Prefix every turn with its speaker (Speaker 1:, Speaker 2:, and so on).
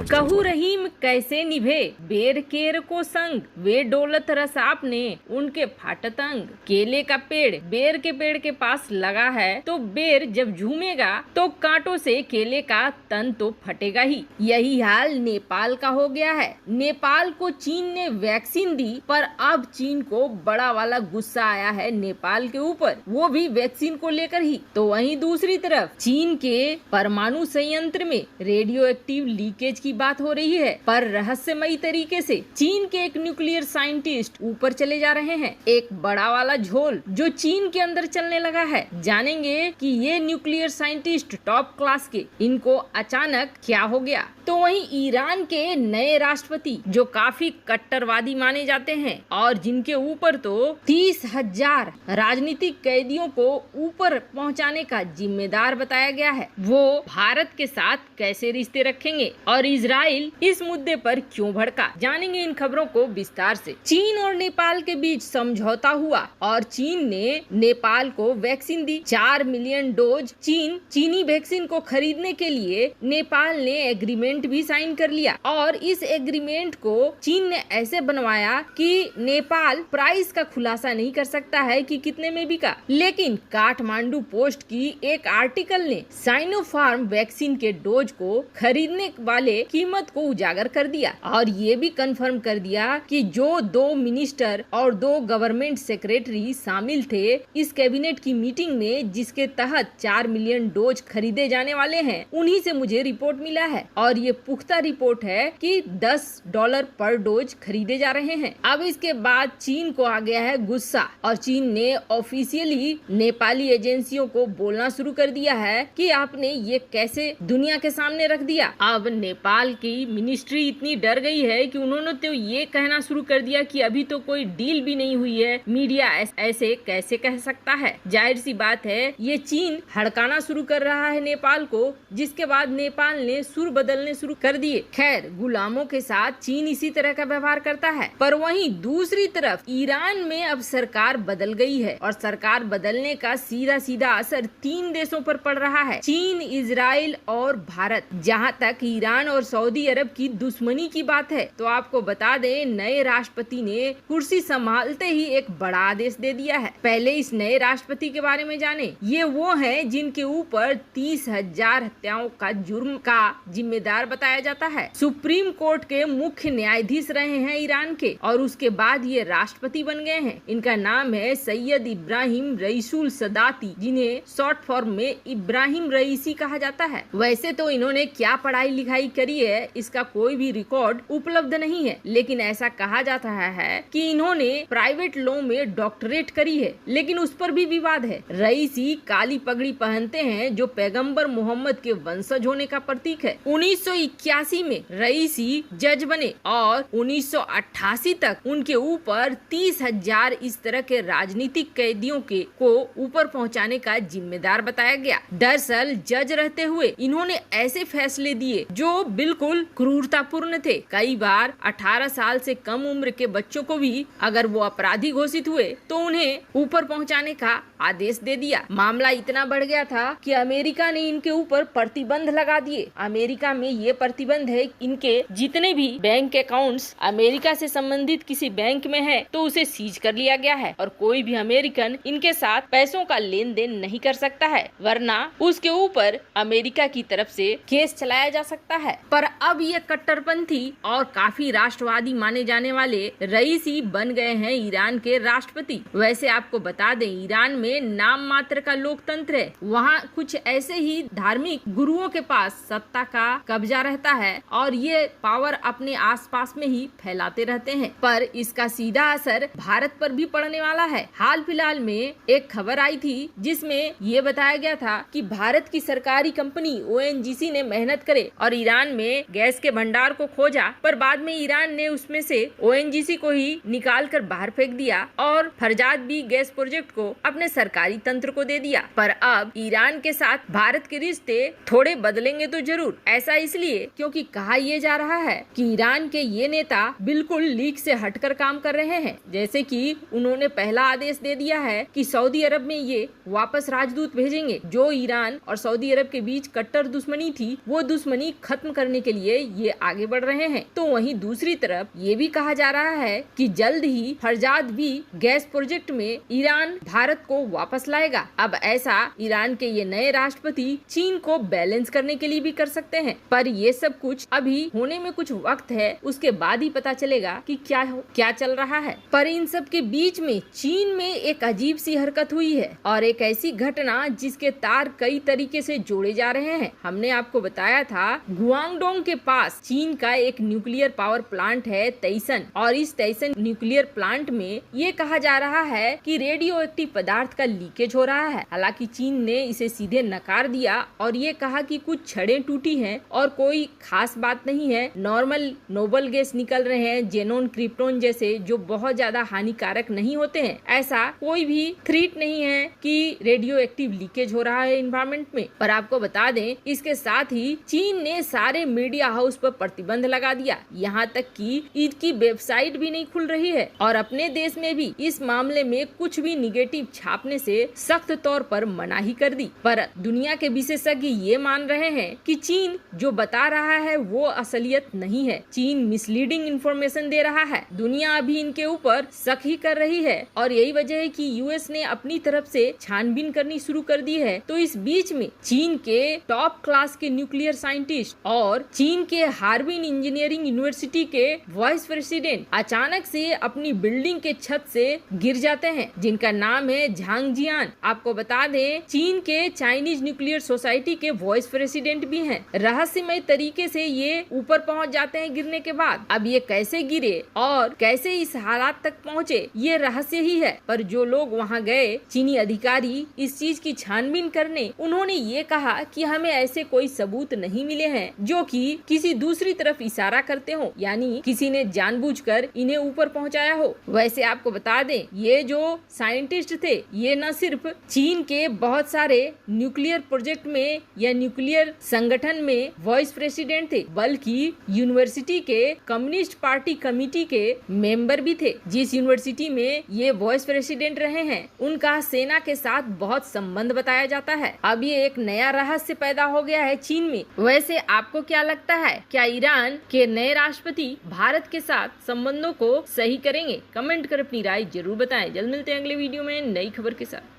Speaker 1: कहू रहीम कैसे निभे बेर केर को संग, वे डोलत रस आपने उनके फाटत अंग। केले का पेड़ बेर के पेड़ के पास लगा है तो बेर जब झूमेगा तो कांटों से केले का तन तो फटेगा ही। यही हाल नेपाल का हो गया है। नेपाल को चीन ने वैक्सीन दी, पर अब चीन को बड़ा वाला गुस्सा आया है नेपाल के ऊपर, वो भी वैक्सीन को लेकर ही। तो वहीं दूसरी तरफ चीन के परमाणु संयंत्र में रेडियो एक्टिव लीकेज की बात हो रही है, पर रहस्यमयी तरीके से चीन के एक न्यूक्लियर साइंटिस्ट ऊपर चले जा रहे हैं। एक बड़ा वाला झोल जो चीन के अंदर चलने लगा है। जानेंगे कि ये न्यूक्लियर साइंटिस्ट टॉप क्लास के, इनको अचानक क्या हो गया। तो वहीं ईरान के नए राष्ट्रपति जो काफी कट्टरवादी माने जाते हैं और जिनके ऊपर तो 30,000 राजनीतिक कैदियों को ऊपर पहुंचाने का जिम्मेदार बताया गया है, वो भारत के साथ कैसे रिश्ते रखेंगे और इजराइल इस मुद्दे पर क्यों भड़का। जानेंगे इन खबरों को विस्तार से। चीन और नेपाल के बीच समझौता हुआ और चीन ने नेपाल को वैक्सीन दी। 4 मिलियन डोज चीनी वैक्सीन को खरीदने के लिए नेपाल ने एग्रीमेंट भी साइन कर लिया और इस एग्रीमेंट को चीन ने ऐसे बनवाया कि नेपाल प्राइस का खुलासा नहीं कर सकता है कि कितने में बिका। लेकिन काठमांडू पोस्ट की एक आर्टिकल ने साइनोफार्म वैक्सीन के डोज को खरीदने वाले कीमत को उजागर कर दिया और ये भी कंफर्म कर दिया कि जो 2 मिनिस्टर और 2 गवर्नमेंट सेक्रेटरी शामिल थे इस कैबिनेट की मीटिंग में, जिसके तहत 4 मिलियन डोज खरीदे जाने वाले हैं, उन्हीं से मुझे रिपोर्ट मिला है और ये पुख्ता रिपोर्ट है कि $10 पर डोज खरीदे जा रहे हैं। अब इसके बाद चीन को आ गया है गुस्सा और चीन ने ऑफिशियली नेपाली एजेंसियों को बोलना शुरू कर दिया है कि आपने ये कैसे दुनिया के सामने रख दिया। अब नेपाल की मिनिस्ट्री इतनी डर गई है कि उन्होंने तो ये कहना शुरू कर दिया कि अभी तो कोई डील भी नहीं हुई है, मीडिया ऐसे कैसे कह सकता है। जाहिर सी बात है ये चीन हड़काना शुरू कर रहा है नेपाल को, जिसके बाद नेपाल ने सुर बदलने शुरू कर दिए। खैर, गुलामों के साथ चीन इसी तरह का व्यवहार करता है, पर वहीं दूसरी तरफ ईरान में अब सरकार बदल गई है और सरकार बदलने का सीधा सीधा असर 3 देशों पर पड़ रहा है, चीन, इजराइल और भारत। जहां तक ईरान और सऊदी अरब की दुश्मनी की बात है तो आपको बता दें, नए राष्ट्रपति ने कुर्सी संभालते ही एक बड़ा आदेश दे दिया है। पहले इस नए राष्ट्रपति के बारे में जाने। ये वो हैं जिनके ऊपर 30,000 हत्याओं का जुर्म का जिम्मेदार बताया जाता है। सुप्रीम कोर्ट के मुख्य न्यायाधीश रहे हैं ईरान के और उसके बाद ये राष्ट्रपति बन गए हैं। इनका नाम है सैयद इब्राहिम रईसुल सदाती, जिन्हें शॉर्ट फॉर्म में इब्राहिम रईसी कहा जाता है। वैसे तो इन्होंने क्या पढ़ाई लिखाई करी है इसका कोई भी रिकॉर्ड उपलब्ध नहीं है, लेकिन ऐसा कहा जाता है कि इन्होंने प्राइवेट लॉ में डॉक्टरेट करी है, लेकिन उस पर भी विवाद है। रईसी काली पगड़ी पहनते हैं जो पैगंबर मोहम्मद के वंशज होने का प्रतीक है। 1981 में रईसी जज बने और 1988 तक उनके ऊपर 30,000 इस तरह के राजनीतिक कैदियों को ऊपर पहुंचाने का जिम्मेदार बताया गया। दरअसल जज रहते हुए इन्होंने ऐसे फैसले दिए जो बिल्कुल क्रूरतापूर्ण थे। कई बार 18 साल से कम उम्र के बच्चों को भी अगर वो अपराधी घोषित हुए तो उन्हें ऊपर पहुंचाने का आदेश दे दिया। मामला इतना बढ़ गया था कि अमेरिका ने इनके ऊपर प्रतिबंध लगा दिए। अमेरिका में ये प्रतिबंध है, इनके जितने भी बैंक अकाउंट्स अमेरिका से संबंधित किसी बैंक में है तो उसे सीज कर लिया गया है और कोई भी अमेरिकन इनके साथ पैसों का लेन देन नहीं कर सकता है, वरना उसके ऊपर अमेरिका की तरफ से केस चलाया जा सकता है। पर अब ये कट्टरपंथी और काफी राष्ट्रवादी माने जाने वाले रईसी बन गए हैं ईरान के राष्ट्रपति। वैसे आपको बता दें, ईरान में नाम मात्र का लोकतंत्र है। वहाँ कुछ ऐसे ही धार्मिक गुरुओं के पास सत्ता का कब्जा रहता है और ये पावर अपने आसपास में ही फैलाते रहते हैं, पर इसका सीधा असर भारत पर भी पड़ने वाला है। हाल फिलहाल में एक खबर आई थी जिसमें ये बताया गया था कि भारत की सरकारी कंपनी ONGC ने मेहनत करे और ईरान में गैस के भंडार को खोजा, पर बाद में ईरान ने उसमें से ONGC को ही निकाल कर बाहर फेंक दिया और फरजाद बी गैस प्रोजेक्ट को अपने सरकारी तंत्र को दे दिया। पर अब ईरान के साथ भारत के रिश्ते थोड़े बदलेंगे तो जरूर। ऐसा इसलिए क्योंकि कहा यह जा रहा है कि ईरान के ये नेता बिल्कुल लीक से हटकर काम कर रहे हैं। जैसे कि उन्होंने पहला आदेश दे दिया है कि सऊदी अरब में ये वापस राजदूत भेजेंगे। जो ईरान और सऊदी अरब के बीच कट्टर दुश्मनी थी वो दुश्मनी खत्म करने करने के लिए ये आगे बढ़ रहे हैं। तो वहीं दूसरी तरफ ये भी कहा जा रहा है कि जल्द ही फरजाद भी गैस प्रोजेक्ट में ईरान भारत को वापस लाएगा। अब ऐसा ईरान के ये नए राष्ट्रपति चीन को बैलेंस करने के लिए भी कर सकते हैं, पर ये सब कुछ अभी होने में कुछ वक्त है, उसके बाद ही पता चलेगा कि क्या चल रहा है। पर इन सब के बीच में चीन में एक अजीब सी हरकत हुई है और एक ऐसी घटना जिसके तार कई तरीके से जोड़े जा रहे हैं। हमने आपको बताया था गुआंगडोंग के पास चीन का एक न्यूक्लियर पावर प्लांट है तैसन, और इस तैसन न्यूक्लियर प्लांट में ये कहा जा रहा है कि रेडियो एक्टिव पदार्थ का लीकेज हो रहा है। हालांकि चीन ने इसे सीधे नकार दिया और ये कहा कि कुछ छड़ें टूटी हैं और कोई खास बात नहीं है, नॉर्मल नोबल गैस निकल रहे हैं, जेनोन क्रिप्टोन जैसे, जो बहुत ज्यादा हानिकारक नहीं होते हैं। ऐसा कोई भी थ्रेट नहीं है कि रेडियो एक्टिव लीकेज हो रहा है एनवायरमेंट में। पर आपको बता दें, इसके साथ ही चीन ने सारे मीडिया हाउस पर प्रतिबंध लगा दिया, यहाँ तक कि इसकी वेबसाइट भी नहीं खुल रही है और अपने देश में भी इस मामले में कुछ भी निगेटिव छापने से सख्त तौर पर मनाही कर दी। पर दुनिया के विशेषज्ञ ये मान रहे हैं कि चीन जो बता रहा है वो असलियत नहीं है, चीन मिसलीडिंग इंफॉर्मेशन दे रहा है। दुनिया अभी इनके ऊपर शक ही कर रही है और यही वजह है कि यूएस ने अपनी तरफ से छानबीन करनी शुरू कर दी है। तो इस बीच में चीन के टॉप क्लास के न्यूक्लियर साइंटिस्ट और चीन के हार्बिन इंजीनियरिंग यूनिवर्सिटी के वाइस प्रेसिडेंट अचानक से अपनी बिल्डिंग के छत से गिर जाते हैं, जिनका नाम है झांग जियान। आपको बता दें, चीन के चाइनीज न्यूक्लियर सोसाइटी के वाइस प्रेसिडेंट भी हैं। रहस्यमय तरीके से ये ऊपर पहुंच जाते हैं गिरने के बाद। अब ये कैसे गिरे और कैसे इस हालात तक पहुंचे, ये रहस्य ही है। पर जो लोग वहां गए, चीनी अधिकारी इस चीज की छानबीन करने, उन्होंने ये कहा कि हमें ऐसे कोई सबूत नहीं मिले हैं जो कि किसी दूसरी तरफ इशारा करते हो, यानी किसी ने जानबूझकर इन्हें ऊपर पहुंचाया हो। वैसे आपको बता दें, ये जो साइंटिस्ट थे, ये न सिर्फ चीन के बहुत सारे न्यूक्लियर प्रोजेक्ट में या न्यूक्लियर संगठन में वाइस प्रेसिडेंट थे, बल्कि यूनिवर्सिटी के कम्युनिस्ट पार्टी कमेटी के मेंबर भी थे। जिस यूनिवर्सिटी में ये वाइस प्रेसिडेंट रहे हैं, उनका सेना के साथ बहुत संबंध बताया जाता है। अब ये एक नया रहस्य पैदा हो गया है चीन में। वैसे आपको क्या लगता है, क्या ईरान के नए राष्ट्रपति भारत के साथ संबंधों को सही करेंगे? कमेंट कर अपनी राय जरूर बताएं। जल्द मिलते हैं अगले वीडियो में नई खबर के साथ।